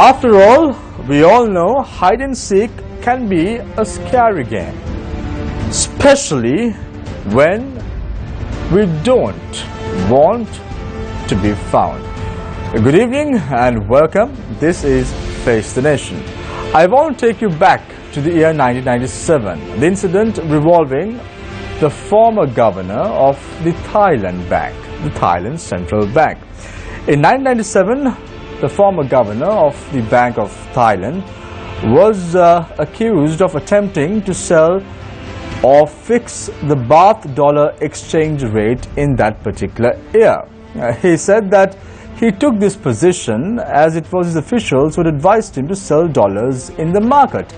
After all, we all know hide and seek can be a scary game, especially when we don't want to be found. Good evening and welcome. This is Face the Nation. I want to take you back to the year 1997, the incident revolving the former governor of the Thailand Bank, the Thailand Central Bank. In 1997, the former governor of the Bank of Thailand was accused of attempting to sell or fix the baht dollar exchange rate in that particular year. He said that he took this position as it was his officials who had advised him to sell dollars in the market.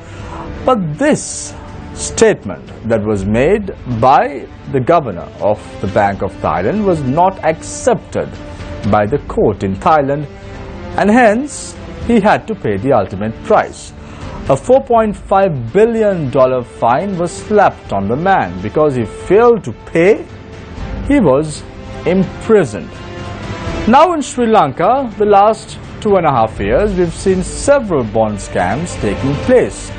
But this statement that was made by the governor of the Bank of Thailand was not accepted by the court in Thailand, and hence he had to pay the ultimate price. A $4.5 billion fine was slapped on the man. Because he failed to pay, he was imprisoned. Now in Sri Lanka, the last 2.5 years, we've seen several bond scams taking place.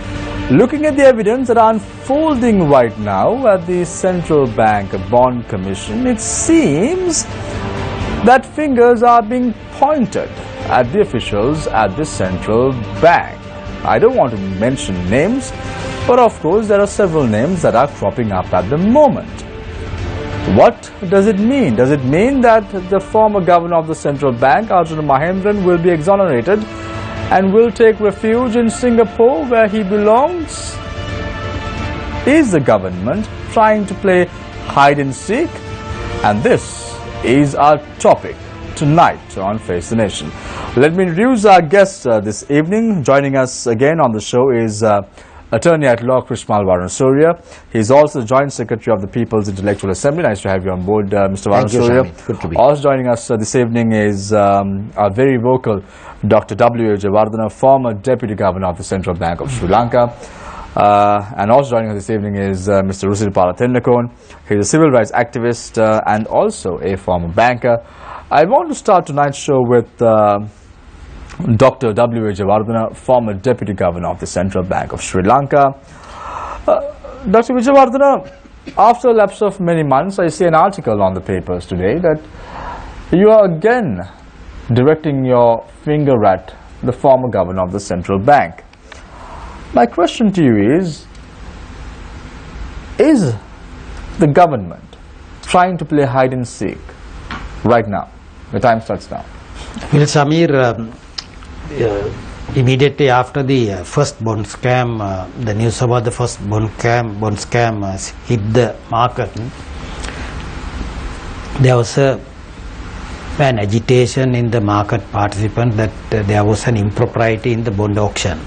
Looking at the evidence that are unfolding right now at the Central Bank Bond Commission, it seems that fingers are being pointed at the officials at the central bank. I don't want to mention names, but of course there are several names that are cropping up at the moment. What does it mean? Does it mean that the former governor of the central bank, Arjuna Mahendran, will be exonerated and will take refuge in Singapore where he belongs? Is the government trying to play hide and seek? And this is our topic tonight on Face the Nation. Let me introduce our guest this evening. Joining us again on the show is Attorney at Law Krishmal Varansuriya. He is also the Joint Secretary of the People's Intellectual Assembly. Nice to have you on board, Mr. Varansuriya. Thank you, Good to be. Also joining us this evening is our very vocal Dr. W.A. Jayawardena, former Deputy Governor of the Central Bank of Sri Lanka. And also joining us this evening is Mr. Rusiripala Tennakone. He is a civil rights activist and also a former banker. I want to start tonight's show with Dr. W.A. Jayawardena, former Deputy Governor of the Central Bank of Sri Lanka. Dr. Jayawardena, after a lapse of many months, I see an article on the papers today that you are again directing your finger at the former governor of the Central Bank. My question to you is the government trying to play hide and seek right now? The time starts now. Well, Samir, immediately after the first bond scam, the news about the first bond scam hit the market, there was an agitation in the market participants that there was an impropriety in the bond auction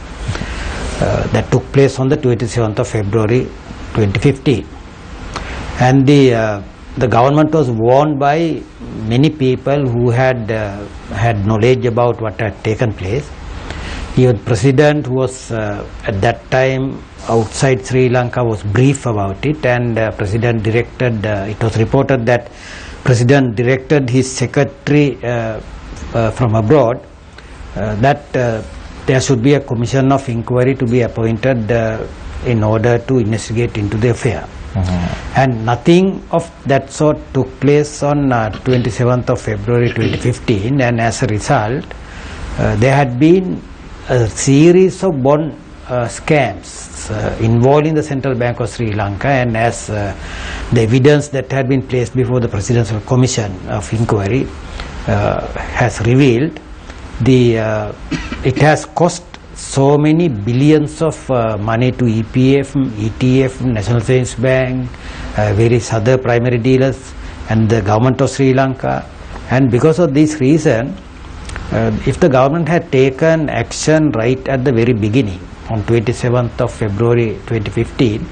that took place on the 27th of February 2015. And the government was warned by many people who had knowledge about what had taken place. Even the president, who was at that time outside Sri Lanka, was briefed about it, and president directed, it was reported that president directed his secretary from abroad that there should be a commission of inquiry to be appointed in order to investigate into the affair. And nothing of that sort took place on 27th of February 2015, and as a result there had been a series of bond scams involving the Central Bank of Sri Lanka, and as the evidence that had been placed before the Presidential Commission of Inquiry has revealed, it has cost so many billions of money to EPF, ETF, National Savings Bank, various other primary dealers and the government of Sri Lanka. And because of this reason, if the government had taken action right at the very beginning on 27th of February 2015,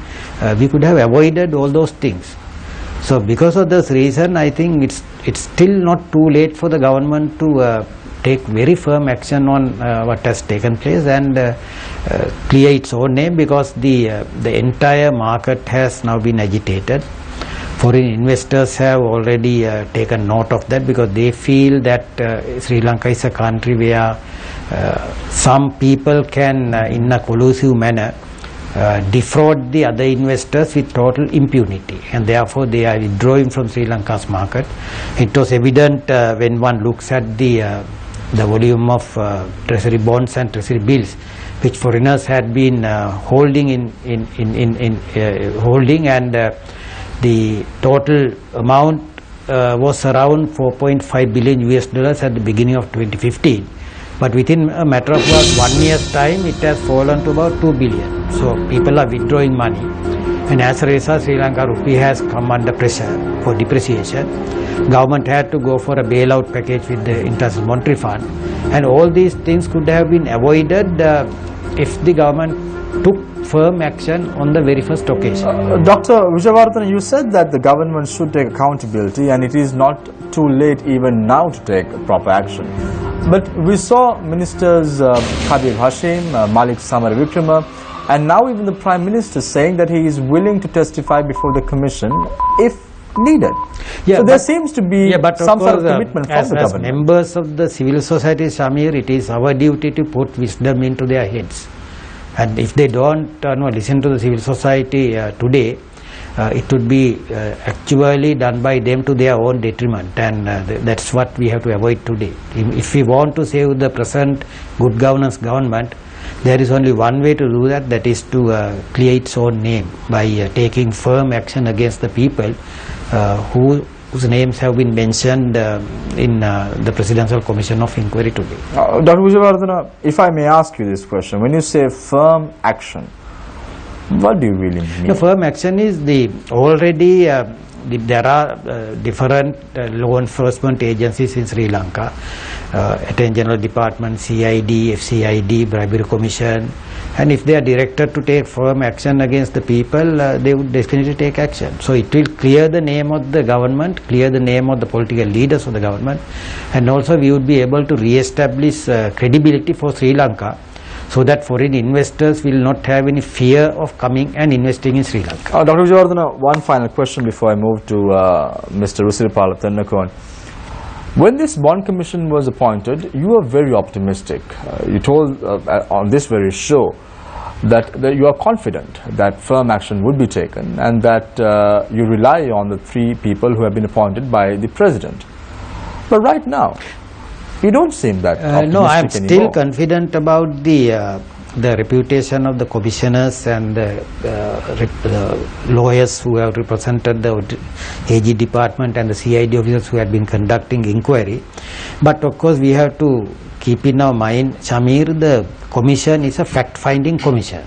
we could have avoided all those things. So because of this reason, I think it's still not too late for the government to take very firm action on what has taken place and clear its own name, because the entire market has now been agitated. Foreign investors have already taken note of that, because they feel that Sri Lanka is a country where some people can in a collusive manner defraud the other investors with total impunity, and therefore they are withdrawing from Sri Lanka's market. It was evident when one looks at the volume of treasury bonds and treasury bills which foreigners had been holding and the total amount was around 4.5 billion US dollars at the beginning of 2015, but within a matter of about 1 year's time it has fallen to about 2 billion. So people are withdrawing money, and as a result Sri Lanka rupee has come under pressure for depreciation. Government had to go for a bailout package with the International Monetary Fund, and all these things could have been avoided if the government took firm action on the very first occasion. Dr. Wijewardena, you said that the government should take accountability and it is not too late even now to take proper action. But we saw Ministers Khabib Hashim, Malik Samaravikrama, and now even the Prime Minister saying that he is willing to testify before the Commission if needed. Yeah, so there seems to be some sort of commitment from the government. As members of the civil society, Shamir, it is our duty to put wisdom into their heads. And if they don't listen to the civil society today, it would be actually done by them to their own detriment, and that's what we have to avoid today. If we want to save the present good governance government, there is only one way to do that, that is to clear its own name by taking firm action against the people whose names have been mentioned in the Presidential Commission of Inquiry today. Dr. Wijewardena, if I may ask you this question, when you say firm action, what do you really mean? The firm action is there are different law enforcement agencies in Sri Lanka, Attorney General Department, CID, FCID, Bribery Commission, and if they are directed to take firm action against the people, they would definitely take action. So it will clear the name of the government, clear the name of the political leaders of the government, and also we would be able to re-establish credibility for Sri Lanka, so that foreign investors will not have any fear of coming and investing in Sri Lanka. Dr. Wijewardena, one final question before I move to Mr. Rusiripala Tennakon. When this bond commission was appointed, you were very optimistic. You told on this very show that you are confident that firm action would be taken and that you rely on the 3 people who have been appointed by the President. But right now, you don't seem that optimistic No, I am anymore. still confident about the reputation of the commissioners and the lawyers who have represented the AG department and the CID officers who had been conducting inquiry. But of course we have to keep in our mind, Shamir, the commission is a fact-finding commission.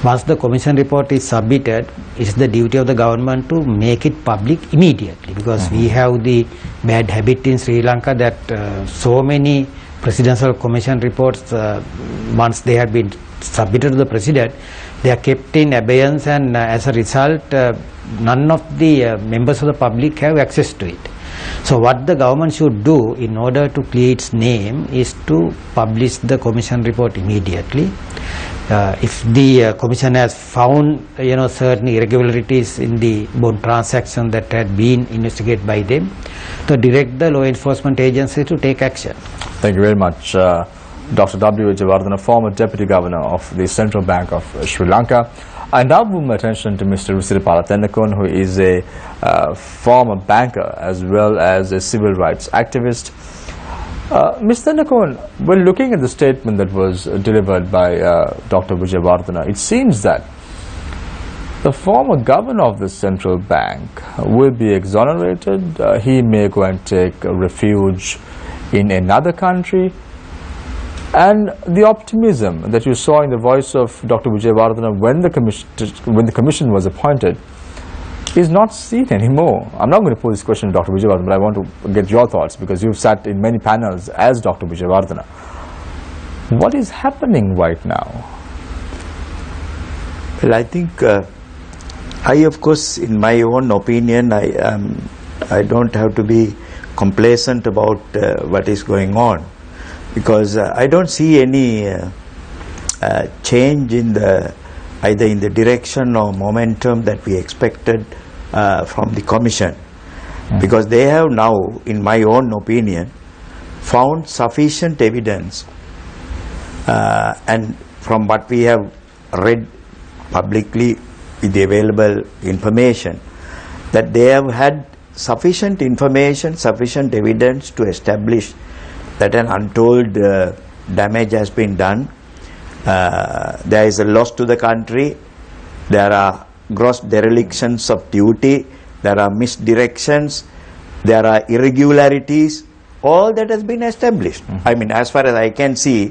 Once the commission report is submitted, it is the duty of the government to make it public immediately, because we have the bad habit in Sri Lanka that so many presidential commission reports, once they have been submitted to the president, they are kept in abeyance, and as a result none of the members of the public have access to it. So what the government should do in order to clear its name is to publish the commission report immediately. If the commission has found certain irregularities in the bond transaction that had been investigated by them, to direct the law enforcement agency to take action. Thank you very much, Dr. W. Wijewardena, former Deputy Governor of the Central Bank of Sri Lanka. I now move my attention to Mr. Rusiripala Tennakon, who is a former banker as well as a civil rights activist. Mr. Tennakon, when looking at the statement that was delivered by Dr. Wijewardena, it seems that the former governor of the central bank will be exonerated. He may go and take refuge in another country. And the optimism that you saw in the voice of Dr. Wijewardena when the commission was appointed is not seen anymore. I'm not going to pose this question to Dr. Wijewardena, but I want to get your thoughts, because you've sat in many panels as Dr. Wijewardena. What is happening right now? Well, I think of course, in my own opinion, I don't have to be complacent about what is going on, because I don't see any change in either in the direction or momentum that we expected from the Commission, because they have now, in my own opinion, found sufficient evidence, and from what we have read publicly with the available information, that they have had sufficient information, sufficient evidence to establish that an untold damage has been done. There is a loss to the country, there are gross derelictions of duty, there are misdirections, there are irregularities, all that has been established. I mean, as far as I can see,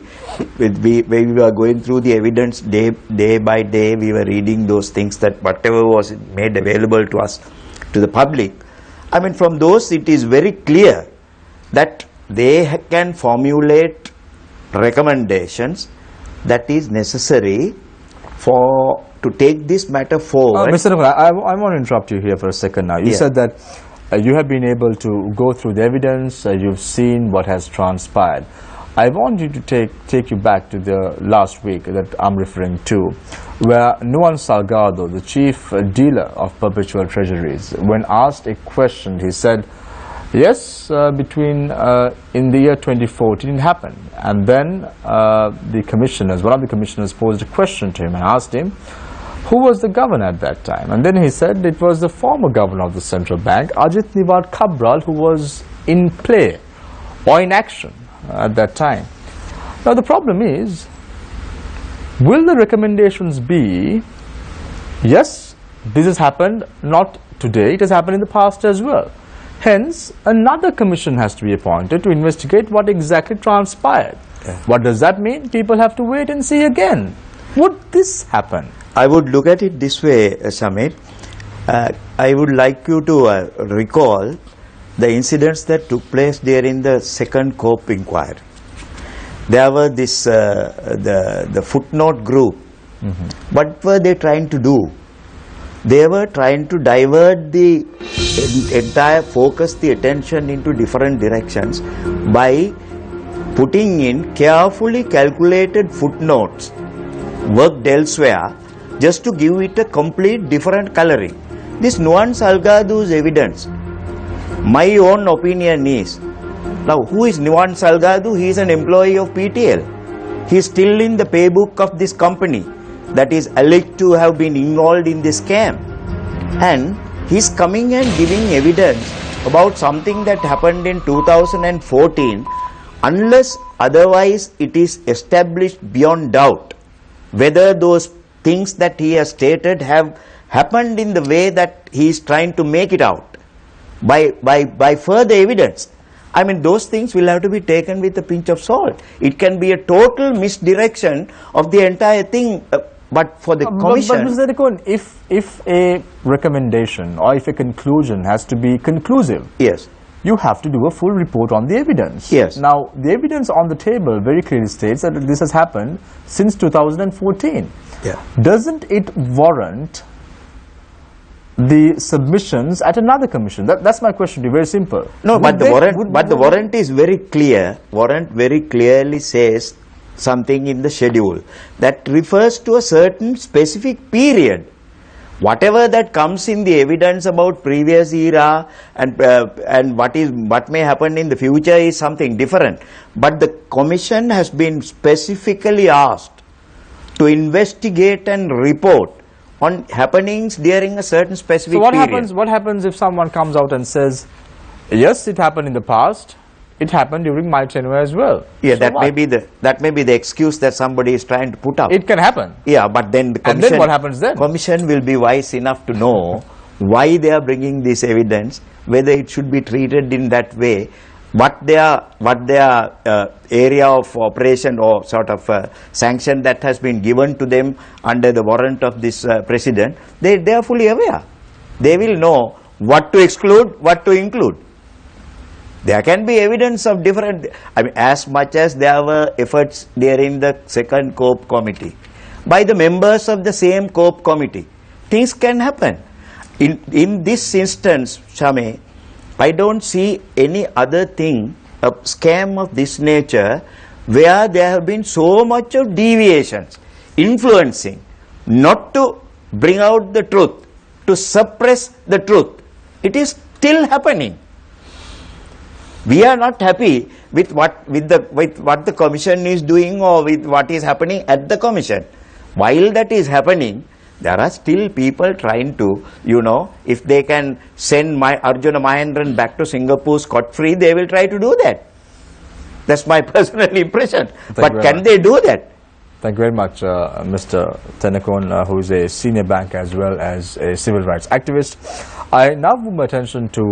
when we were going through the evidence day by day, we were reading those things, that whatever was made available to us, to the public. I mean, from those it is very clear that they can formulate recommendations that is necessary to take this matter forward. Mr. Nukla, I want to interrupt you here for a second now. You said that you have been able to go through the evidence, you've seen what has transpired. I want you to take you back to the last week that I'm referring to, where Nuan Salgado, the chief dealer of perpetual treasuries, when asked a question, he said, yes, between in the year 2014 it happened. And then the commissioners, one of the commissioners posed a question to him and asked him, who was the governor at that time? And then he said it was the former governor of the central bank, Ajit Niwad Cabral, who was in play or in action at that time. Now the problem is, will the recommendations be, yes, this has happened not today, it has happened in the past as well. Hence, another commission has to be appointed to investigate what exactly transpired. What does that mean? People have to wait and see again. Would this happen? I would look at it this way, Samir. I would like you to recall the incidents that took place during the second COPE inquiry. There were this the footnote group. What were they trying to do? They were trying to divert the entire focus, the attention into different directions by putting in carefully calculated footnotes worked elsewhere, just to give it a complete different coloring. This Nuan Salgado's evidence, my own opinion is, now who is Nuan Salgado? He is an employee of PTL. He is still in the paybook of this company that is alleged to have been involved in this scam. And he is coming and giving evidence about something that happened in 2014, unless otherwise it is established beyond doubt whether those things that he has stated have happened in the way that he is trying to make it out by further evidence. I mean, those things will have to be taken with a pinch of salt. It can be a total misdirection of the entire thing, but for the commission... But Mr. Dekon, if a recommendation or if a conclusion has to be conclusive, yes, you have to do a full report on the evidence. Yes. Now, the evidence on the table very clearly states that this has happened since 2014. Yeah. Doesn't it warrant the submissions at another commission? That's my question to you, very simple. No, but the warrant is very clear. Warrant very clearly says something in the schedule that refers to a certain specific period. Whatever that comes in the evidence about previous era and what may happen in the future is something different. But the commission has been specifically asked to investigate and report on happenings during a certain specific period. So what happens if someone comes out and says, yes, it happened in the past, it happened during my tenure as well? Yeah, so that may be the excuse that somebody is trying to put up. It can happen. Yeah, but then the commission, and then what happens then? Commission will be wise enough to know why they are bringing this evidence, whether it should be treated in that way, what their area of operation or sort of sanction that has been given to them under the warrant of this president. They are fully aware. They will know what to exclude, what to include. There can be evidence of different, I mean, as much as there were efforts during the second COPE committee by the members of the same COPE committee. Things can happen. In this instance, Shame, I don't see any other thing, a scam of this nature, where there have been so much of deviations, influencing, not to bring out the truth, to suppress the truth. It is still happening. We are not happy with what the commission is doing or with what is happening at the commission. While that is happening, there are still people trying to, if they can send Arjuna Mahendran back to Singapore scot-free, they will try to do that. That's my personal impression. But can they do that? Thank you very much, Mr. Tenakon, who is a senior banker as well as a civil rights activist. I now move my attention to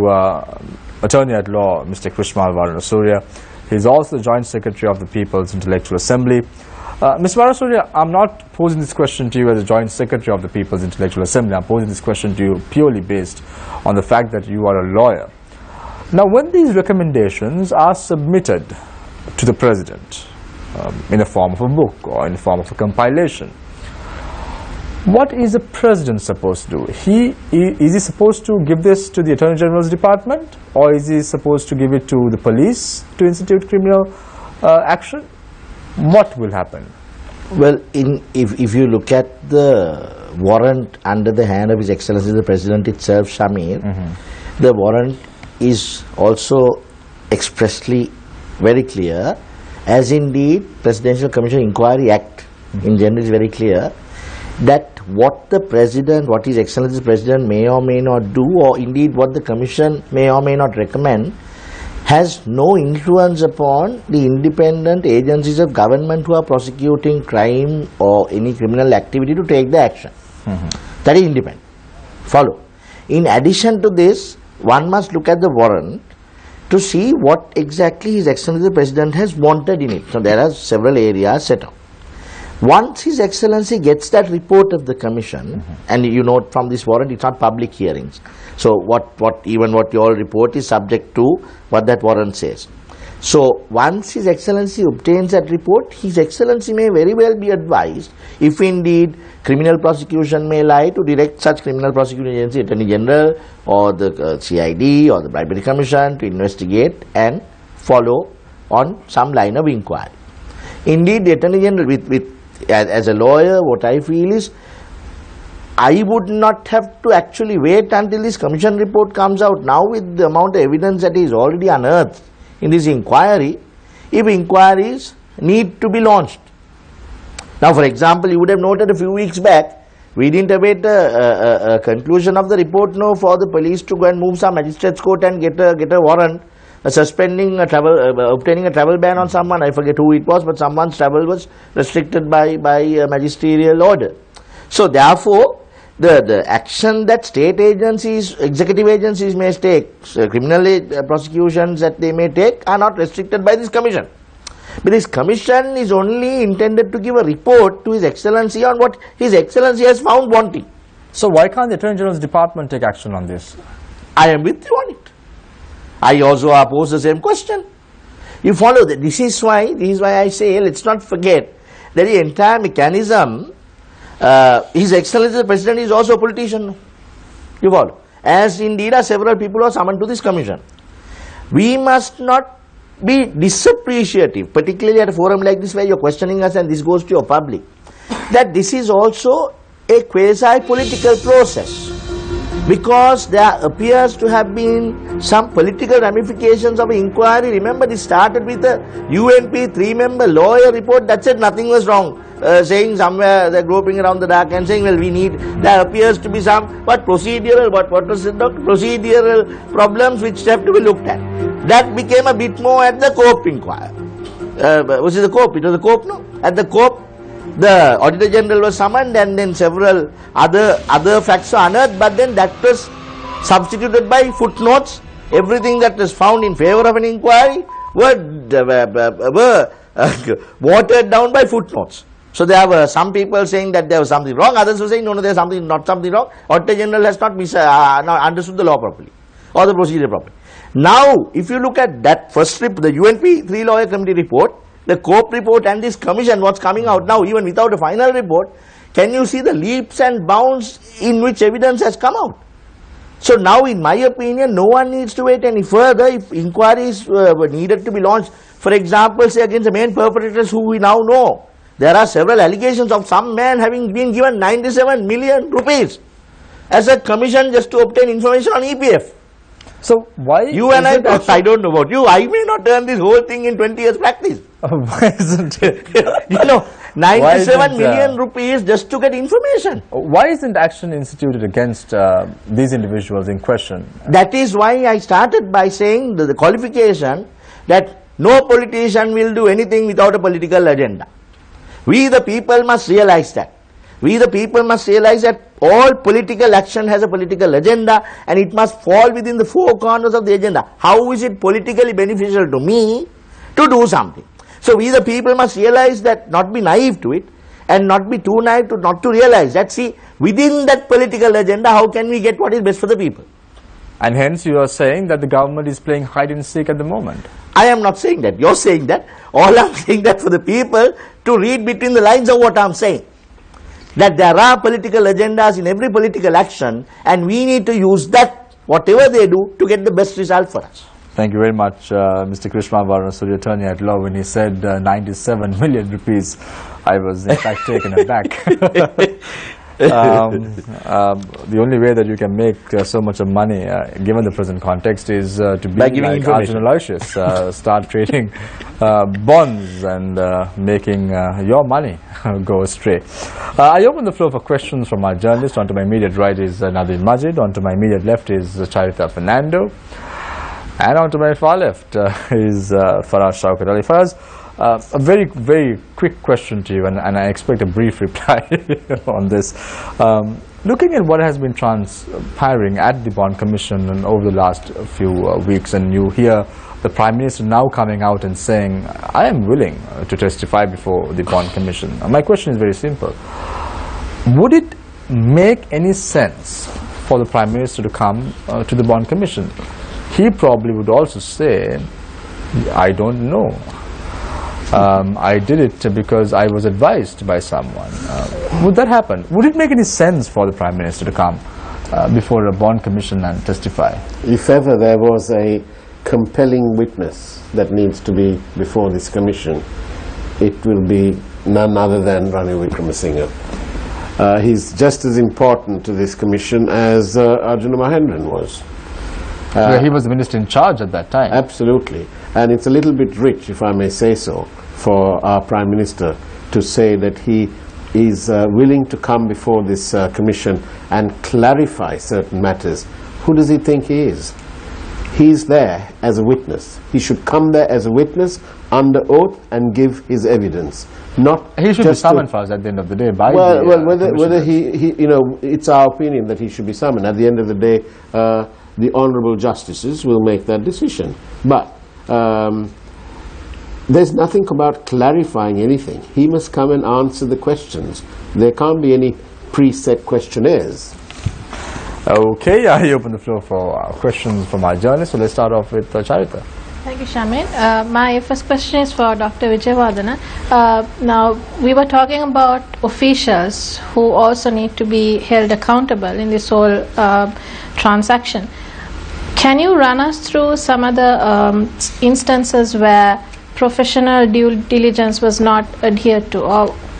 Attorney at Law, Mr. Krishmal Varanasuriya. He is also the Joint Secretary of the People's Intellectual Assembly. Mr. Varanasuriya, I'm not posing this question to you as a Joint Secretary of the People's Intellectual Assembly. I'm posing this question to you purely based on the fact that you are a lawyer. Now, when these recommendations are submitted to the President in the form of a book or in the form of a compilation, what is the President supposed to do? Is he supposed to give this to the Attorney General's Department, or is he supposed to give it to the police to institute criminal action? What will happen? Well, if you look at the warrant under the hand of His Excellency the President itself, Shamir, the warrant is also expressly very clear, as indeed Presidential Commission Inquiry Act in general is very clear, that what the President, what His Excellency the President may or may not do, or indeed what the Commission may or may not recommend, has no influence upon the independent agencies of government who are prosecuting crime or any criminal activity to take the action. That is independent. Follow. In addition to this, one must look at the warrant to see what exactly His Excellency the President has wanted in it. So there are several areas set out. Once His Excellency gets that report of the Commission, and you know from this warrant it's not public hearings. So even what you all report is subject to what that warrant says. So once His Excellency obtains that report, His Excellency may very well be advised, if indeed criminal prosecution may lie, to direct such criminal prosecuting agency, Attorney General or the CID or the Bribery Commission, to investigate and follow on some line of inquiry. Indeed, the Attorney General, as a lawyer, what I feel is, I would not have to actually wait until this commission report comes out. Now, with the amount of evidence that is already unearthed in this inquiry, if inquiries need to be launched. Now, for example, you would have noted a few weeks back, we didn't await a conclusion of the report for the police to go and move some magistrate's court and get a warrant suspending obtaining a travel ban on someone. I forget who it was, but someone's travel was restricted by a magisterial order. So therefore, the action that state agencies, executive agencies may take, criminal prosecutions that they may take, are not restricted by this commission. But this commission is only intended to give a report to His Excellency on what His Excellency has found wanting. So why can't the Attorney General's Department take action on this? I am with you on it. I also oppose the same question. You follow that. This is why I say, let's not forget that the entire mechanism, His Excellency the President is also a politician. You follow. As indeed are several people who are summoned to this commission. We must not be disappreciative, particularly at a forum like this where you're questioning us and this goes to your public, that this is also a quasi-political process. Because there appears to have been some political ramifications of an inquiry. Remember, this started with a UNP 3-member lawyer report that said nothing was wrong. Saying somewhere they're groping around the dark and saying, well, there appears to be some, procedural problems which have to be looked at. That became a bit more at the COPE inquiry. Was it the COPE? It was the COPE, no? At the COPE, the Auditor General was summoned and then several other facts were unearthed, but then that was substituted by footnotes. Everything that was found in favor of an inquiry were watered down by footnotes. So there were some people saying that there was something wrong, others were saying no, there is not something wrong. Auditor General has not understood the law properly or the procedure properly. Now, if you look at that first report, the UNP 3-lawyer committee report, the COPE report and this commission, what's coming out now, even without a final report, can you see the leaps and bounds in which evidence has come out? So now, in my opinion, no one needs to wait any further. If inquiries were needed to be launched, for example, say against the main perpetrators who we now know, there are several allegations of some man having been given 97 million rupees as a commission just to obtain information on EPF. So why You and I don't know about you, I may not turn this whole thing in 20 years practice. why isn't it? 97 million rupees just to get information. Why isn't action instituted against these individuals in question? That is why I started by saying the qualification that no politician will do anything without a political agenda. We the people must realize that. We the people must realize that all political action has a political agenda and it must fall within the four corners of the agenda. How is it politically beneficial to me to do something? So we the people must realize that, not be naive to it and not be too naive to not to realize that, see, within that political agenda, how can we get what is best for the people? And hence you are saying that the government is playing hide and seek at the moment. I am not saying that. You're saying that. All I'm saying that for the people to read between the lines of what I'm saying. That there are political agendas in every political action and we need to use that, whatever they do, to get the best result for us. Thank you very much, Mr. Krishna Varanasuri, attorney at law. When he said 97 million rupees, I was in fact taken aback. The only way that you can make so much of money, given the present context, is to be by giving like information. Arjun Aloysius, start trading bonds and making your money go astray. I open the floor for questions from our journalists. On to my immediate right is Nadeem Majid. On to my immediate left is Charita Fernando. And on to my far left is Faraz Shaukat Ali. Faraz, a very, very quick question to you, and I expect a brief reply on this. Looking at what has been transpiring at the Bond Commission and over the last few weeks, and you hear the Prime Minister now coming out and saying, I am willing to testify before the Bond Commission. My question is very simple. Would it make any sense for the Prime Minister to come to the Bond Commission? He probably would also say, I don't know. I did it because I was advised by someone. Would that happen? Would it make any sense for the Prime Minister to come before a Bond Commission and testify? If ever there was a compelling witness that needs to be before this commission, it will be none other than Ranil Wickremesinghe. He's just as important to this commission as Arjuna Mahendran was. He was the minister in charge at that time. Absolutely. And it's a little bit rich, if I may say so, for our Prime Minister to say that he is willing to come before this commission and clarify certain matters. Who does he think he is? He's there as a witness. He should come there as a witness under oath and give his evidence. Not he should be summoned first at the end of the day by whether he it's our opinion that he should be summoned. At the end of the day, the honourable justices will make that decision. But there's nothing about clarifying anything. He must come and answer the questions. There can't be any preset questionnaires. Okay, I open the floor for questions from our journalists. So let's start off with Charita. Thank you, Shamin. My first question is for Dr. Vijayawardena. Now, we were talking about officials who also need to be held accountable in this whole transaction. Can you run us through some other instances where professional due diligence was not adhered to,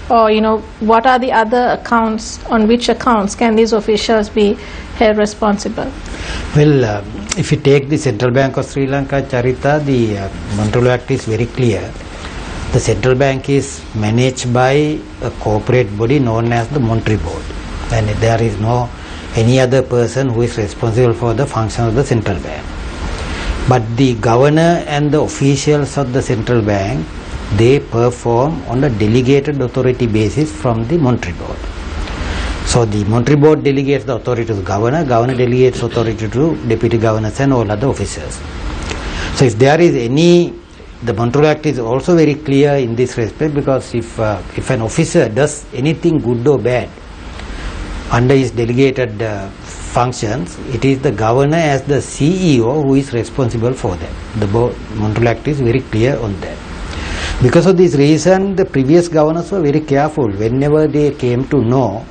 or you know, what are the other accounts, on which accounts can these officials be held responsible? Well, if you take the Central Bank of Sri Lanka, Charita, the Montreal Act is very clear. The Central Bank is managed by a corporate body known as the Monetary Board, and there is no any other person who is responsible for the function of the Central Bank. But the governor and the officials of the Central Bank, they perform on a delegated authority basis from the Monetary Board. So the Monetary Board delegates the authority to the governor, governor delegates authority to deputy governors and all other officers. So if there is any, the Montreal Act is also very clear in this respect, because if an officer does anything good or bad under his delegated functions, it is the governor as the CEO who is responsible for them. The Montreal Act is very clear on that. Because of this reason, the previous governors were very careful. Whenever they came to know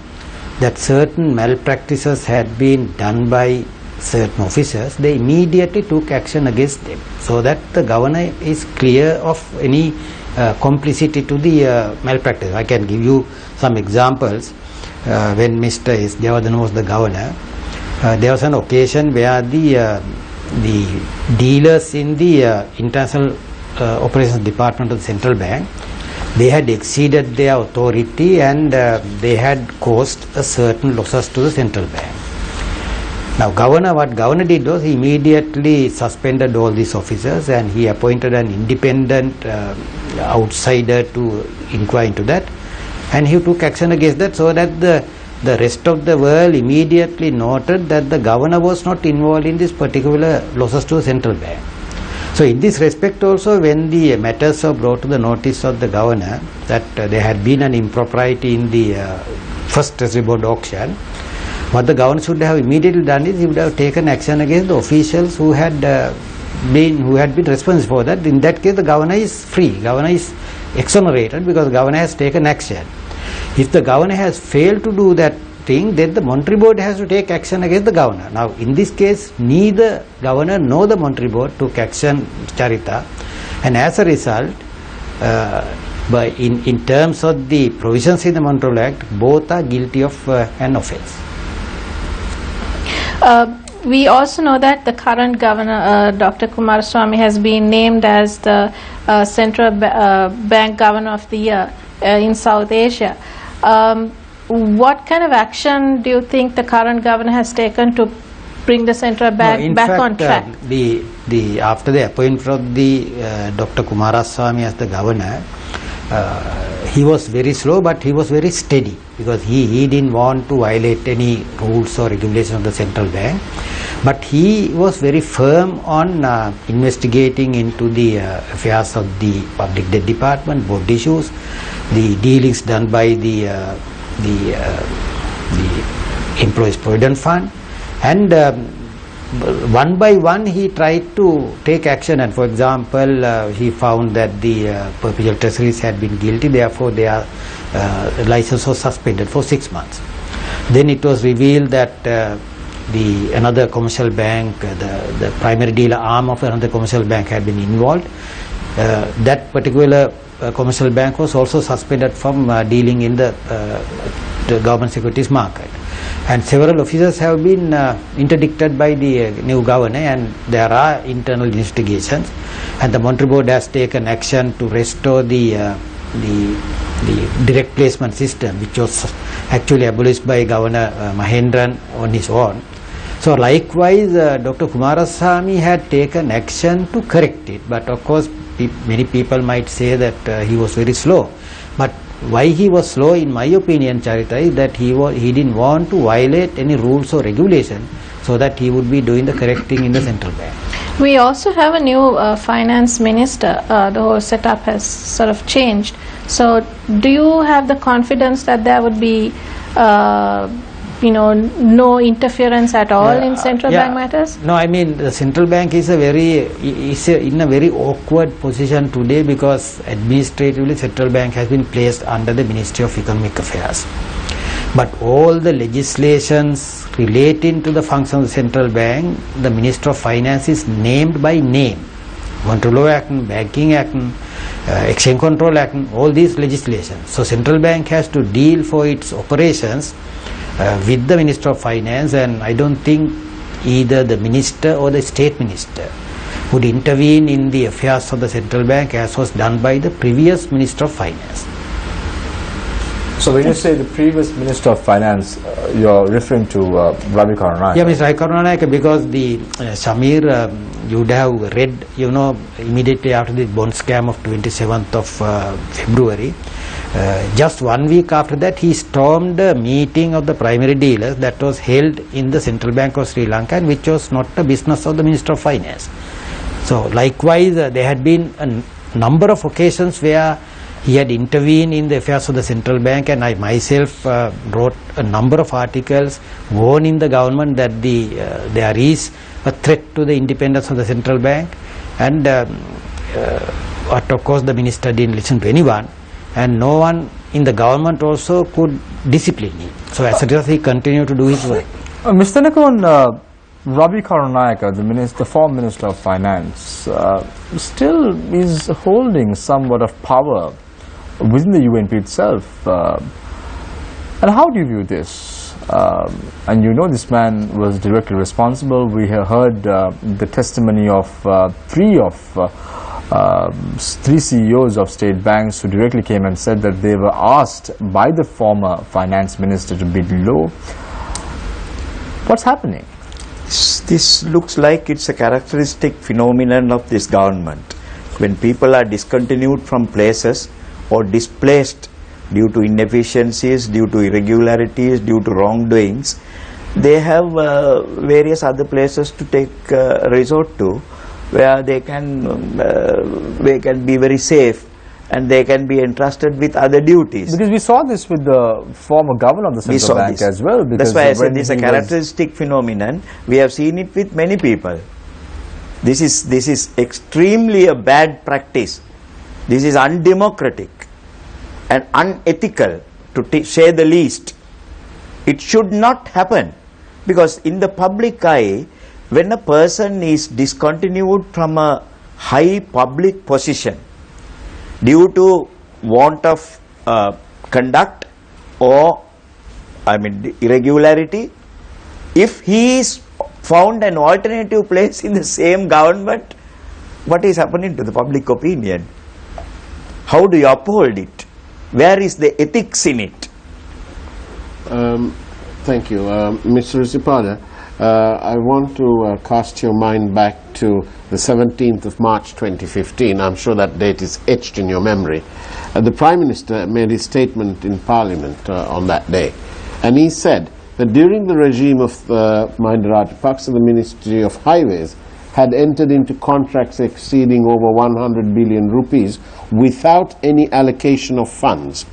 that certain malpractices had been done by certain officers, they immediately took action against them, so that the governor is clear of any complicity to the malpractice. I can give you some examples. When Mr. S. Jayawardena was the governor, There was an occasion where the dealers in the international operations department of the central bank, they had exceeded their authority and they had caused a certain losses to the central bank. Now what governor did was he immediately suspended all these officers and he appointed an independent outsider to inquire into that, and he took action against that, so that the rest of the world immediately noted that the governor was not involved in this particular losses to the central bank. So in this respect also, when the matters were brought to the notice of the governor that there had been an impropriety in the first treasury bond auction, what the governor should have immediately done is he would have taken action against the officials who had been responsible for that. In that case, the governor is free, governor is exonerated, because the governor has taken action. If the governor has failed to do that thing, then the monetary board has to take action against the governor. Now in this case, neither governor nor the monetary board took action, Charita, and as a result, in terms of the provisions in the Monetary Act, both are guilty of an offence. We also know that the current governor, Dr. Kumaraswamy, has been named as the Central Bank Governor of the Year in South Asia. What kind of action do you think the current governor has taken to bring the central bank back on track? After the appointment of the Dr. Kumaraswamy as the governor, he was very slow, but he was very steady, because he didn't want to violate any rules or regulations of the central bank, but he was very firm on investigating into the affairs of the public debt department, board issues, the dealings done by the Employees Provident Fund, and one by one he tried to take action. And for example, he found that the perpetual treasuries had been guilty, therefore their license was suspended for 6 months. Then it was revealed that another commercial bank, the primary dealer arm of another commercial bank, had been involved. That particular commercial bank was also suspended from dealing in the government securities market, and several officers have been interdicted by the new governor, and there are internal investigations, and the Monetary Board has taken action to restore the direct placement system, which was actually abolished by Governor Mahendran on his own. So likewise, Dr. Kumaraswamy had taken action to correct it, but of course many people might say that he was very slow. But why he was slow, in my opinion, Charita, is that he didn't want to violate any rules or regulation, so that he would be doing the correct thing in the central bank. We also have a new finance minister. The whole setup has sort of changed. So do you have the confidence that there would be no interference at all in central bank matters? No, I mean, the central bank is in a very awkward position today, because administratively central bank has been placed under the Ministry of Economic Affairs. But all the legislations relating to the function of the central bank, the Minister of Finance is named by name. Monetary Law Act, Banking Act, Exchange Control Act, all these legislations. So central bank has to deal for its operations with the Minister of Finance, and I don't think either the minister or the state minister would intervene in the affairs of the central bank, as was done by the previous Minister of Finance. So when you say the previous Minister of Finance, you're referring to Ravi Karunanika? Yeah, Mr. Ravi Karunanika, because the Samir, you would have read, immediately after the bond scam of 27th of February, just 1 week after that, he stormed a meeting of the primary dealers that was held in the Central Bank of Sri Lanka, and which was not the business of the Minister of Finance. So likewise, there had been a number of occasions where he had intervened in the affairs of the central bank, and I myself wrote a number of articles warning the government that there is a threat to the independence of the central bank, and but of course the minister didn't listen to anyone, and no one in the government also could discipline him. So as a result, he continued to do his work. Mr. Nakon, Ravi Karunanika, the former Minister of Finance, still is holding somewhat of power within the UNP itself. And how do you view this? and you know this man was directly responsible. We have heard the testimony of three CEOs of state banks who directly came and said that they were asked by the former finance minister to bid low. What's happening? This looks like it's a characteristic phenomenon of this government. When people are discontinued from places or displaced due to inefficiencies, due to irregularities, due to wrongdoings, they have various other places to take resort to, where they can be very safe and they can be entrusted with other duties. Because we saw this with the former governor of the central bank as well. That's why I said this is a characteristic phenomenon. We have seen it with many people. This is extremely a bad practice. This is undemocratic and unethical, to say the least. It should not happen, because in the public eye, when a person is discontinued from a high public position due to want of conduct or irregularity, if he is found an alternative place in the same government, what is happening to the public opinion? How do you uphold it? Where is the ethics in it? Thank you. Mr. Rizipada, I want to cast your mind back to the 17th of March 2015. I'm sure that date is etched in your memory. The Prime Minister made his statement in Parliament on that day, and he said that during the regime of Mahinda Rajapaksa, the Ministry of Highways had entered into contracts exceeding over 100 billion rupees without any allocation of funds.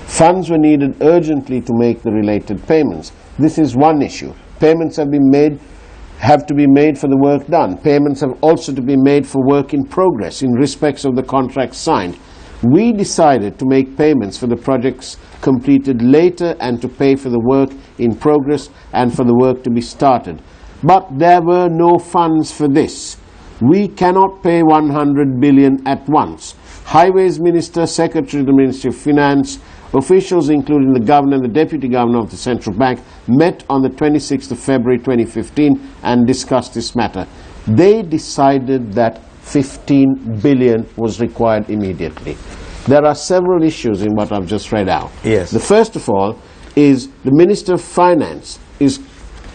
Funds were needed urgently to make the related payments. This is one issue. Payments have to be made for the work done. Payments have also to be made for work in progress in respects of the contracts signed. We decided to make payments for the projects completed later and to pay for the work in progress and for the work to be started. But there were no funds for this. We cannot pay 100 billion at once. Highways Minister, Secretary of the Ministry of Finance, officials including the Governor and the Deputy Governor of the Central Bank met on the 26th of February 2015 and discussed this matter. They decided that 15 billion was required immediately. There are several issues in what I've just read out. Yes. The first of all is the Minister of Finance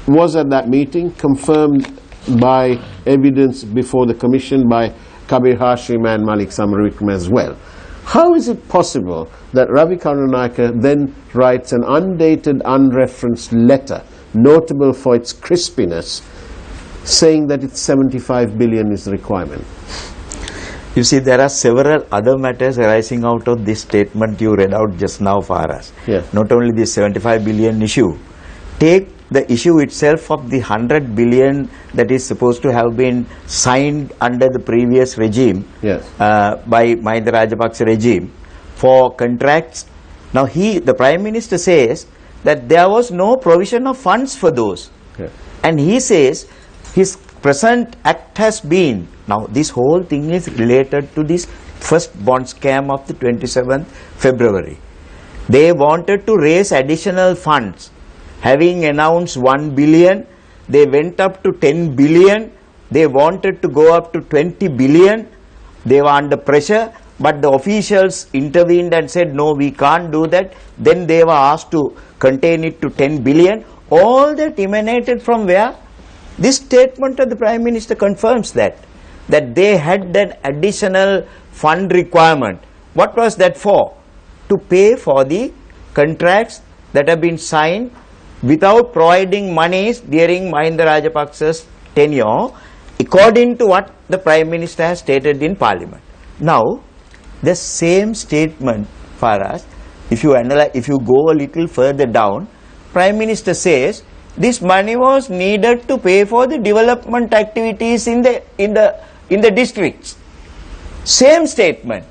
was at that meeting, confirmed by evidence before the Commission by Kabir Hashim and Malik Samarawickrama as well. How is it possible that Ravi Karunanayake then writes an undated, unreferenced letter, notable for its crispiness, saying that it's 75 billion is the requirement? You see, there are several other matters arising out of this statement you read out just now for us. Yes. Not only the 75 billion issue. Take the issue itself of the 100 billion that is supposed to have been signed under the previous regime, Yes. by Mahinda Rajapaksa regime for contracts. Now the Prime Minister says that there was no provision of funds for those. Yes. And he says his present act has been, now this whole thing is related to this first bond scam of the 27th February. They wanted to raise additional funds. Having announced 1 billion, they went up to 10 billion. They wanted to go up to 20 billion. They were under pressure, but the officials intervened and said, no, we can't do that. Then they were asked to contain it to 10 billion. All that emanated from where? This statement of the Prime Minister confirms that they had an additional fund requirement. What was that for? To pay for the contracts that have been signed without providing monies during Mahinda Rajapaksa's tenure, according to what the Prime Minister has stated in Parliament. Now, the same statement for us, if you go a little further down, Prime Minister says this money was needed to pay for the development activities in the districts. Same statement.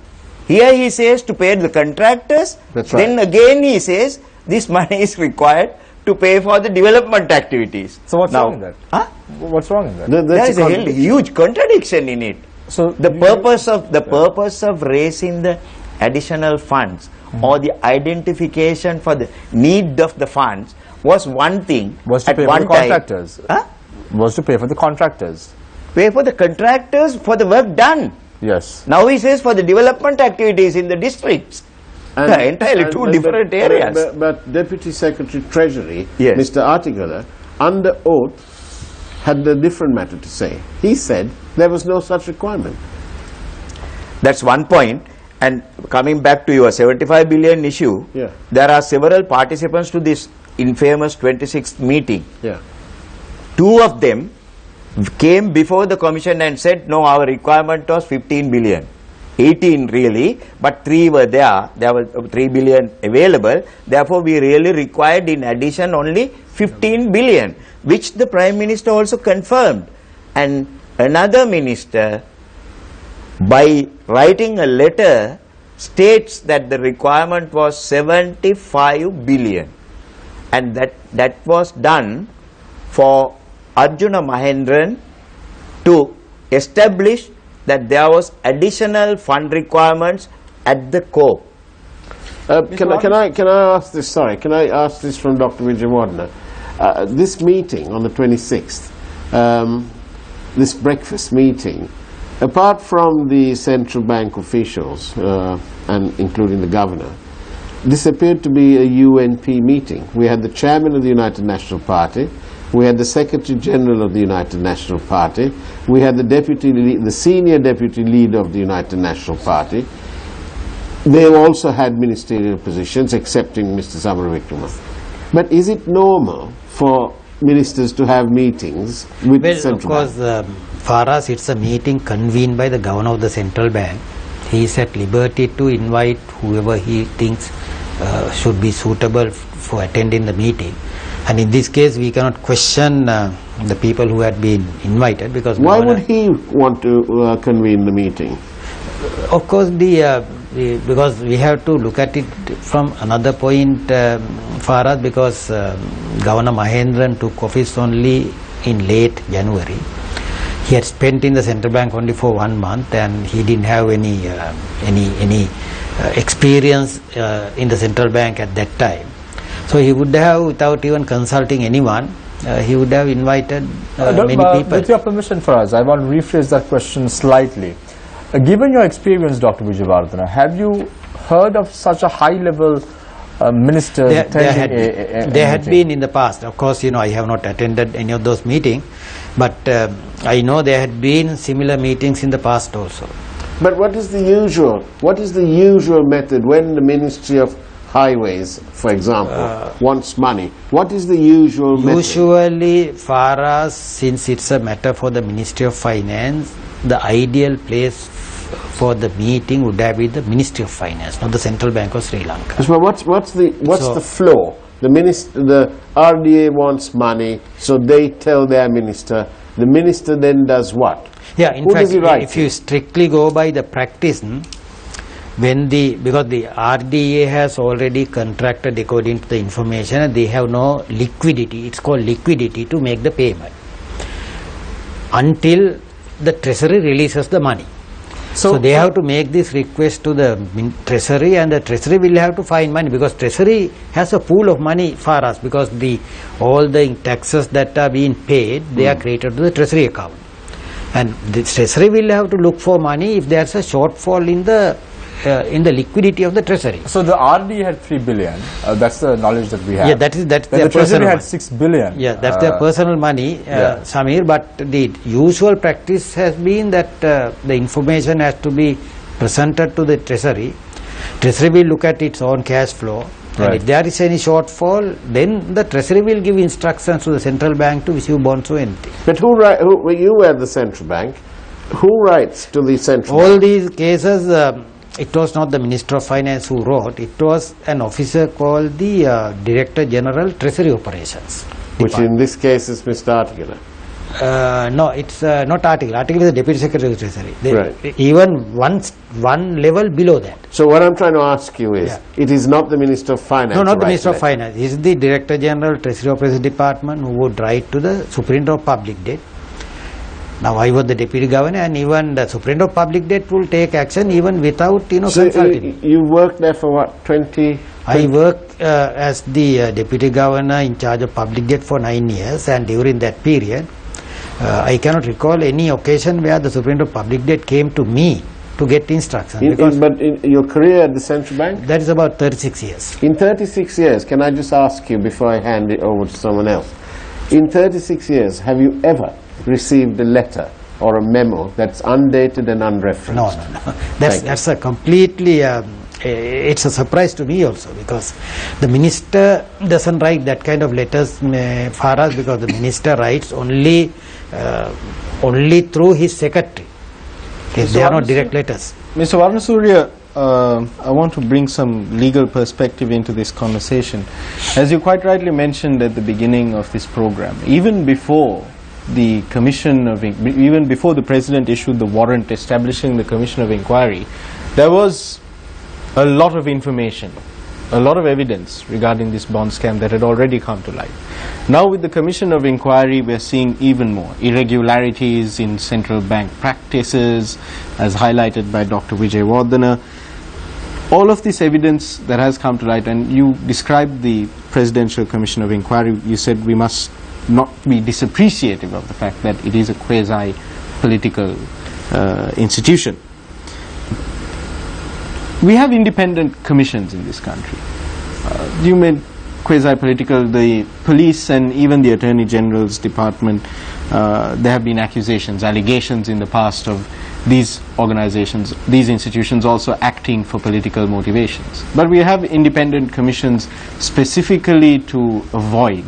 Here he says to pay the contractors. That's right. Then again he says this money is required to pay for the development activities. So what's wrong with that? Huh? What's wrong with that? There is a huge contradiction in it. So the purpose of raising the additional funds or the identification for the need of the funds was one thing. Was to at pay one for the contractors. Huh? Was to pay for the contractors. Pay for the contractors for the work done. Yes. Now he says for the development activities in the districts. Entirely two different areas. But Deputy Secretary Treasury, Yes. Mr. Artigala, under oath, had a different matter to say. He said there was no such requirement. That's one point. And coming back to your 75 billion issue, Yeah. there are several participants to this infamous 26th meeting. Yeah. Two of them came before the commission and said, no, our requirement was 15 billion. 18 really, but 3 were there. There was 3 billion available. Therefore, we really required in addition only 15 billion, which the Prime Minister also confirmed. And another minister, by writing a letter, states that the requirement was 75 billion. And that was done for Arjuna Mahendran to establish that there was additional fund requirements at the core. Can I ask this? Sorry, can I ask this from Dr. Wijewardena? This meeting on the 26th, this breakfast meeting, apart from the central bank officials and including the governor, this appeared to be a UNP meeting. We had the chairman of the United National Party. We had the Secretary General of the United National Party. We had the senior deputy leader of the United National Party. They also had ministerial positions, excepting Mr. Samaravikrama. But is it normal for ministers to have meetings with the central bank? Of course, for us it's a meeting convened by the governor of the central bank. He is at liberty to invite whoever he thinks should be suitable for attending the meeting. And in this case, we cannot question the people who had been invited, because why would he want to convene the meeting? Of course, because we have to look at it from another point for us, because Governor Mahendran took office only in late January. He had spent in the central bank only for 1 month, and he didn't have any experience in the central bank at that time. So he would have, without even consulting anyone, he would have invited many people. With your permission for us, I want to rephrase that question slightly. Given your experience, Dr. Wijewardena, have you heard of such a high-level minister attending There had been in the past. Of course, I have not attended any of those meetings, but I know there had been similar meetings in the past also. But what is the usual method when the Ministry of Highways, for example, wants money? What is the usual method? Usually, for us, since it's a matter for the Ministry of Finance, the ideal place for the meeting would have been the Ministry of Finance, not the Central Bank of Sri Lanka. So what's the flow? The RDA wants money, so they tell their minister. The minister then does what? Yeah, in fact, if you strictly go by the practice, because the RDA has already contracted according to the information, and they have no liquidity, it's called liquidity, to make the payment until the Treasury releases the money. So they have to make this request to the Treasury, and the Treasury will have to find money, because Treasury has a pool of money for us, because all the taxes that are being paid, they are created to the Treasury account. And the Treasury will have to look for money if there is a shortfall in the liquidity of the Treasury. So the RD had 3 billion. That's the knowledge that we have. Yeah, that's their the Treasury had money. 6 billion. Yeah, that's their personal money, Samir. But the usual practice has been that the information has to be presented to the Treasury. Treasury will look at its own cash flow. Right. And if there is any shortfall, then the Treasury will give instructions to the central bank to issue bonds or anything. But you were at the central bank. Who writes to the central bank? All these cases, it was not the Minister of Finance who wrote. It was an officer called the Director General Treasury Operations. Which in this case is Mr. Artigala. No, it's not Artigala. Artigala is the Deputy Secretary of Treasury. Right. Even one level below that. So what I'm trying to ask you is, it is not the Minister of Finance. No, not the Minister of Finance. He is the Director General Treasury Operations Department who would write to the Superintendent of Public Debt. Now I was the Deputy Governor, and even the Superintendent of Public Debt will take action even without consulting. You worked there for what, 20 I worked as the Deputy Governor in charge of public debt for 9 years, and during that period, I cannot recall any occasion where the Superintendent of Public Debt came to me to get instructions. But in your career at the Central Bank? That is about 36 years. In 36 years, can I just ask you before I hand it over to someone else, in 36 years, have you ever received a letter or a memo that's undated and unreferenced? No. That's a completely, it's a surprise to me also, because the minister doesn't write that kind of letters for us, because the minister writes only through his secretary. They are not direct letters. Mr. Varnasurya, I want to bring some legal perspective into this conversation. As you quite rightly mentioned at the beginning of this program, even before the President issued the warrant establishing the Commission of Inquiry, there was a lot of information, a lot of evidence regarding this bond scam that had already come to light. Now with the Commission of Inquiry, we are seeing even more irregularities in central bank practices, as highlighted by Dr. Vijayawardena. All of this evidence that has come to light, and you described the Presidential Commission of Inquiry, you said we must not be disappreciative of the fact that it is a quasi-political institution. We have independent commissions in this country. You made quasi-political, the police and even the Attorney General's Department, there have been accusations, allegations in the past of these organizations, these institutions also acting for political motivations. But we have independent commissions specifically to avoid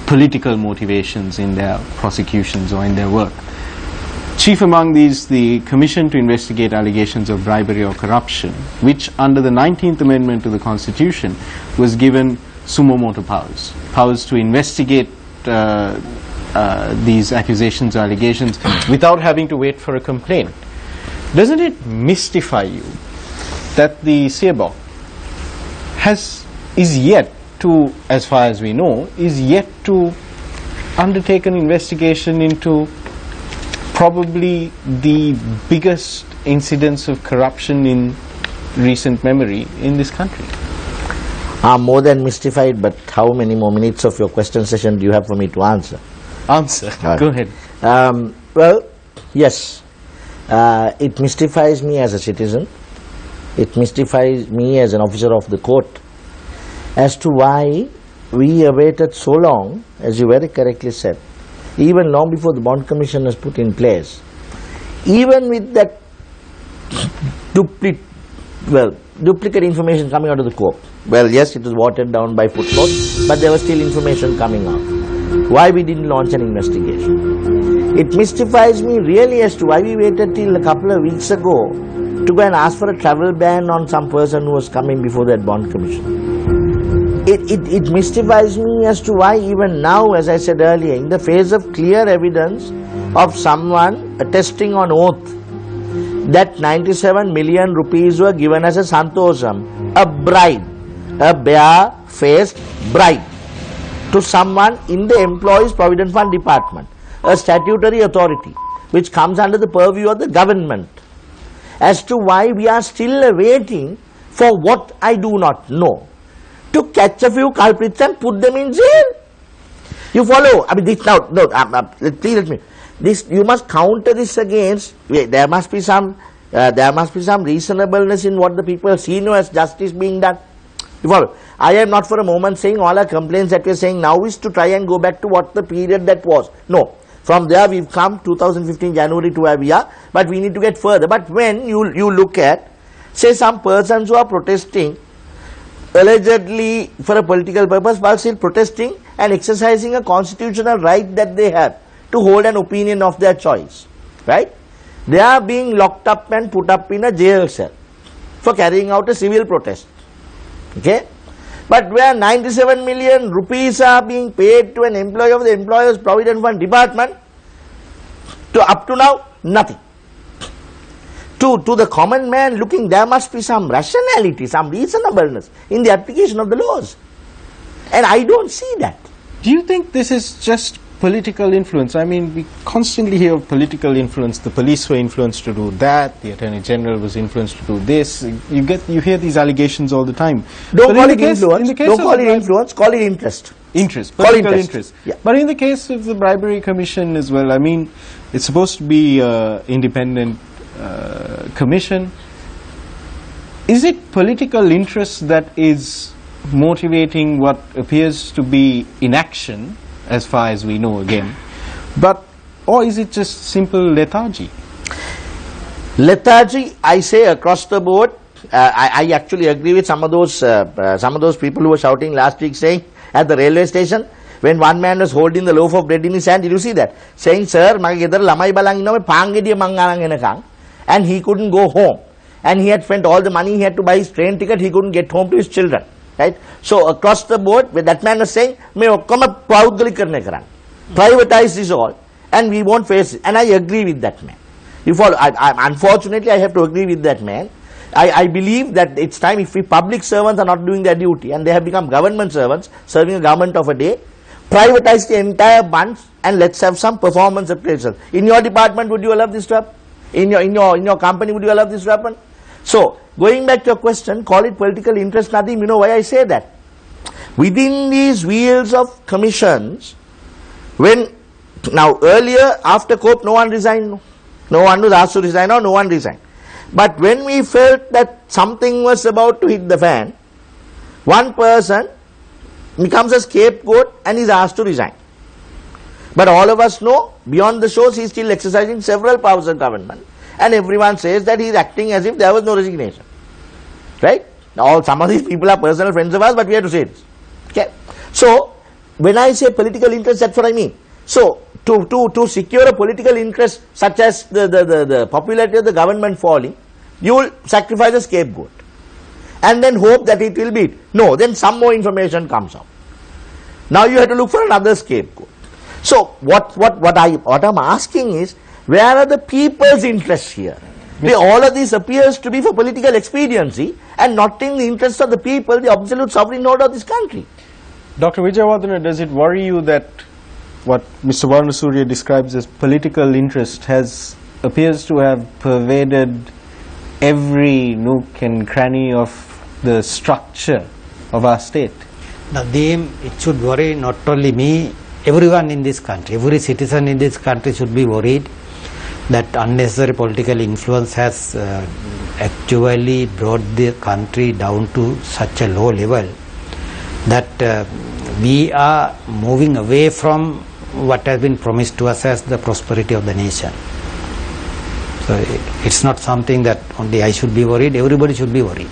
political motivations in their prosecutions or in their work. Chief among these, the Commission to investigate allegations of bribery or corruption, which under the 19th Amendment to the Constitution was given sumo motu powers to investigate these accusations or allegations without having to wait for a complaint. Doesn't it mystify you that the SEBOC is yet to, as far as we know, is yet to undertake an investigation into probably the biggest incidents of corruption in recent memory in this country? I'm more than mystified, but how many more minutes of your question session do you have for me to answer? Answer. Go ahead. Well, yes. It mystifies me as a citizen. It mystifies me as an officer of the court as to why we awaited so long, as you very correctly said, even long before the bond commission was put in place, even with that duplicate information coming out of the court. Well, yes, it was watered down by footnotes, but there was still information coming out. Why we didn't launch an investigation? It mystifies me really as to why we waited till a couple of weeks ago to go and ask for a travel ban on some person who was coming before that bond commission. It mystifies me as to why even now, as I said earlier, in the face of clear evidence of someone attesting on oath that 97 million rupees were given as a santosam, a bribe, a bare-faced bribe to someone in the Employees Provident Fund Department, a statutory authority which comes under the purview of the government, as to why we are still waiting for what I do not know, to catch a few culprits and put them in jail. You follow? I mean, this now, no, please let me. This, you must counter this against. There must be some reasonableness in what the people see now as justice being done. You follow? I am not for a moment saying all our complaints that we are saying now is to try and go back to what the period that was. No. From there we've come 2015 January to where we are, but we need to get further. But when you look at, say, some persons who are protesting allegedly for a political purpose, while still protesting and exercising a constitutional right that they have to hold an opinion of their choice, right? They are being locked up and put up in a jail cell for carrying out a civil protest, okay? But where 97 million rupees are being paid to an employee of the Employers Provident Fund Department, to up to now, nothing. To the common man looking, there must be some rationality, some reasonableness in the application of the laws. And I don't see that. Do you think this is just political influence? I mean, we constantly hear of political influence. The police were influenced to do that. The Attorney General was influenced to do this. You hear these allegations all the time. Don't call it influence. Don't call it influence. Call it interest. Interest, Call political interest. interest. Yeah. But in the case of the bribery commission as well, I mean, it's supposed to be independent commission. Is it political interest that is motivating what appears to be inaction, as far as we know again, or is it just simple lethargy? Lethargy, I say across the board. I actually agree with some of those people who were shouting last week, saying at the railway station when one man was holding the loaf of bread in his hand. Did you see that? Saying, "Sir, mage gedara lamai balang innawa pangediya mang aran enakang," and he couldn't go home, and he had spent all the money he had to buy his train ticket. He couldn't get home to his children. Right? So across the board, that man was saying, "Me okkama paudgalikkarana karan, privatize this all, and we won't face it." And I agree with that man. You follow? Unfortunately, I have to agree with that man. I believe that it's time, if we public servants are not doing their duty and they have become government servants, serving a government of a day, privatize the entire bunch and let's have some performance appraisal. In your department, would you allow this to happen? In your company, would you allow this to happen? So, going back to your question, call it political interest, Nadeem, you know why I say that? Within these wheels of commissions, now earlier, after COPE, no one resigned. No one was asked to resign or no one resigned. But when we felt that something was about to hit the fan, one person becomes a scapegoat and is asked to resign. But all of us know, beyond the shows, he is still exercising several powers of government. And everyone says that he is acting as if there was no resignation. Right? Now, some of these people are personal friends of ours, but we have to say this. Okay? So, when I say political interest, that's what I mean. So, to secure a political interest such as the popularity of the government falling, you will sacrifice a scapegoat and then hope that it will be. No, then some more information comes out. Now you have to look for another scapegoat. So what I'm asking is, where are the people's interests here? All of this appears to be for political expediency and not in the interest of the people, the absolute sovereign order of this country. Dr. Wijewardena, does it worry you that what Mr. Warnasuriya describes as political interest appears to have pervaded every nook and cranny of the structure of our state? Nadeem, it should worry not only me, everyone in this country, every citizen in this country should be worried that unnecessary political influence has actually brought the country down to such a low level that we are moving away from what has been promised to us as the prosperity of the nation. So it's not something that only I should be worried, everybody should be worried.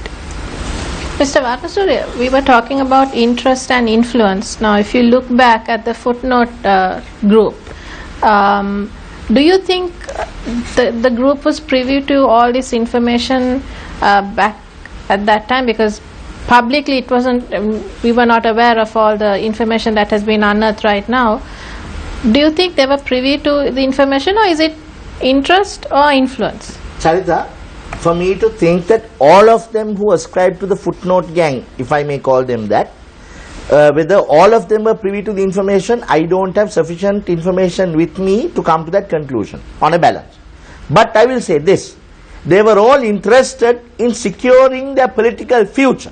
Mr. Warnasuriya, we were talking about interest and influence. Now, if you look back at the footnote group, do you think the group was privy to all this information back at that time? Because publicly it wasn't, we were not aware of all the information that has been unearthed right now. Do you think they were privy to the information, or is it interest or influence? Charita, for me to think that all of them who ascribe to the footnote gang, if I may call them that, whether all of them were privy to the information, I don't have sufficient information with me to come to that conclusion on a balance. But I will say this, they were all interested in securing their political future.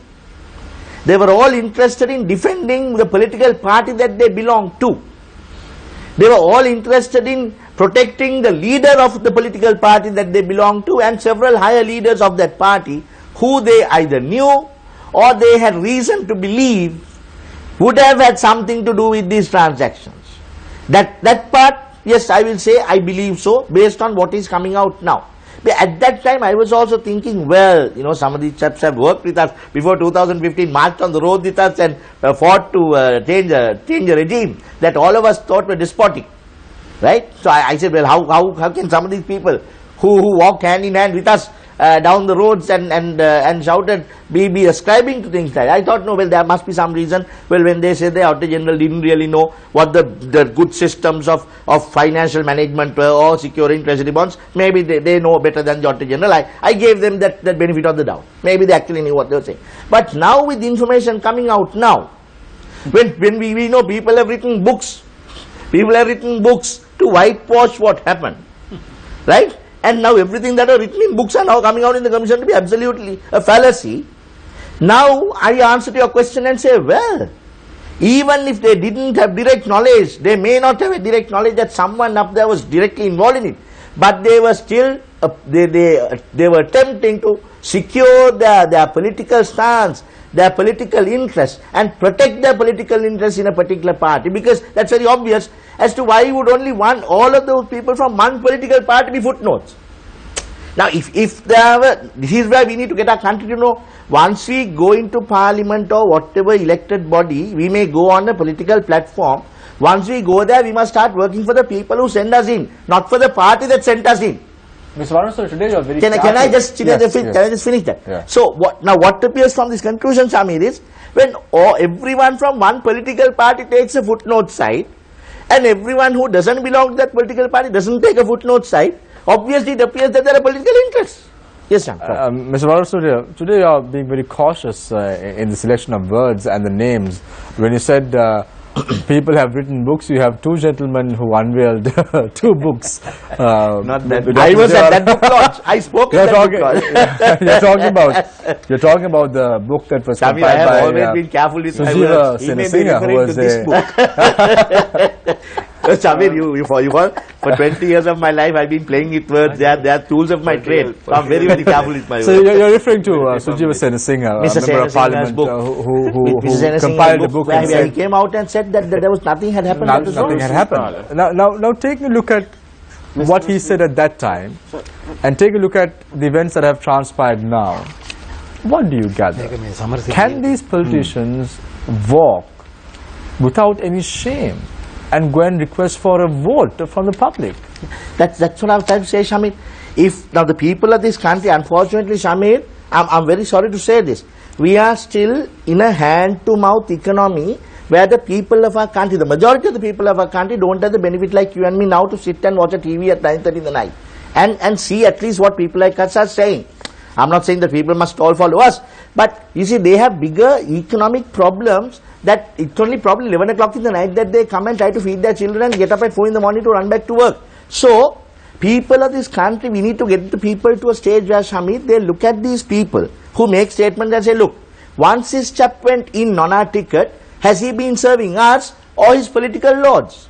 They were all interested in defending the political party that they belonged to. They were all interested in protecting the leader of the political party that they belonged to and several higher leaders of that party who they either knew or they had reason to believe would have had something to do with these transactions. That part, yes, I will say I believe so based on what is coming out now. But at that time I was also thinking, well, you know, some of these chaps have worked with us before 2015, marched on the road with us and fought to change a regime that all of us thought were despotic. Right? So I said, well, how can some of these people who walked hand in hand with us down the roads and shouted be ascribing to things like that? I thought, no, well, there must be some reason. Well, when they say the Auditor General didn't really know what the good systems of financial management were or securing treasury bonds, maybe they know better than the Auditor General. I gave them that benefit of the doubt. Maybe they actually knew what they were saying. But now with the information coming out now, when we know people have written books People have written books to whitewash what happened. Right? And now everything that are written in books are now coming out in the commission to be absolutely a fallacy. Now I answer to your question and say, well, even if they didn't have direct knowledge, they may not have a direct knowledge that someone up there was directly involved in it, but they were still, they were attempting to secure their political stance, their political interest, and protect their political interest in a particular party, because that's very obvious as to why you would only want all of those people from one political party be footnotes. Now, if there were, this is where we need to get our country to know, once we go into parliament or whatever elected body, we may go on a political platform. Once we go there, we must start working for the people who send us in, not for the party that sent us in. Mr. Varun, sir, today you are very Can I just finish that? Yeah. So, what appears from this conclusion, Shamir, is when everyone from one political party takes a footnote side, and everyone who doesn't belong to that political party doesn't take a footnote side, obviously it appears that there are political interests. Yes, sir. Mr. Varun, today you are being very cautious in the selection of words and the names. When you said people have written books, you have two gentlemen who unveiled two books. Not that. I was at that book launch. I spoke at that book launch. You're talking about the book that was compiled by I have always been careful with my words. He may be referring to this book. Shamir, for 20 years of my life, I've been playing with words. They are tools of my trade. So I'm very, very careful with my words. So you're referring to Sujiva Senasinghe, a member of parliament who compiled the book. Where he came out and said that there was nothing had happened. Nothing had happened. Now take a look at what he said at that time, and take a look at the events that have transpired now. What do you gather? Can these politicians walk without any shame and go and request for a vote from the public? That's what I was trying to say, Shamir. If now the people of this country, unfortunately, Shamir, I'm very sorry to say this, we are still in a hand-to-mouth economy where the people of our country, the majority of the people of our country don't have the benefit like you and me now to sit and watch a TV at 9:30 in the night and see at least what people like us are saying. I'm not saying that people must all follow us, but you see, they have bigger economic problems that it's only probably 11 o'clock in the night that they come and try to feed their children and get up at 4 in the morning to run back to work. So, people of this country, we need to get the people to a stage where, Shamir, they look at these people who make statements and say, look, once this chap went in on our ticket, has he been serving us or his political lords?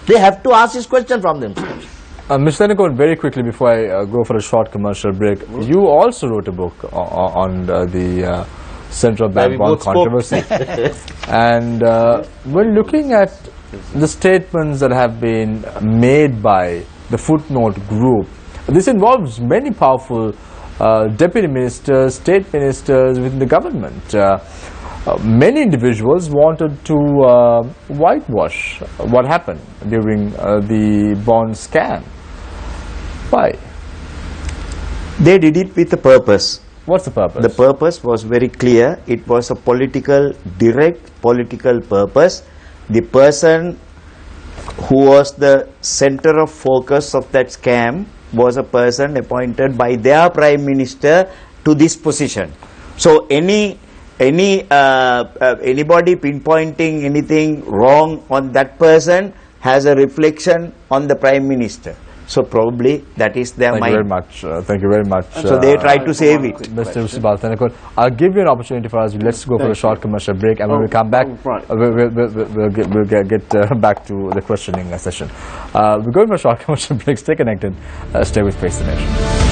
They have to ask this question from themselves. Mr. Senekon, very quickly before I go for a short commercial break, you also wrote a book on the central bank bond controversy. And when looking at the statements that have been made by the footnote group, this involves many powerful deputy ministers, state ministers within the government. Many individuals wanted to whitewash what happened during the bond scam. Why? They did it with a purpose. What's the purpose? The purpose was very clear. It was a direct political purpose. The person who was the center of focus of that scam was a person appointed by their prime minister to this position. So anybody pinpointing anything wrong on that person has a reflection on the prime minister. So probably that is their mind. Thank you very much. So they tried to save it. Mr. Senekon, I'll give you an opportunity for us. Let's go for a short commercial break, and when we come back, we'll get back to the questioning session. We're going for a short commercial break. Stay connected. Stay with Face the Nation.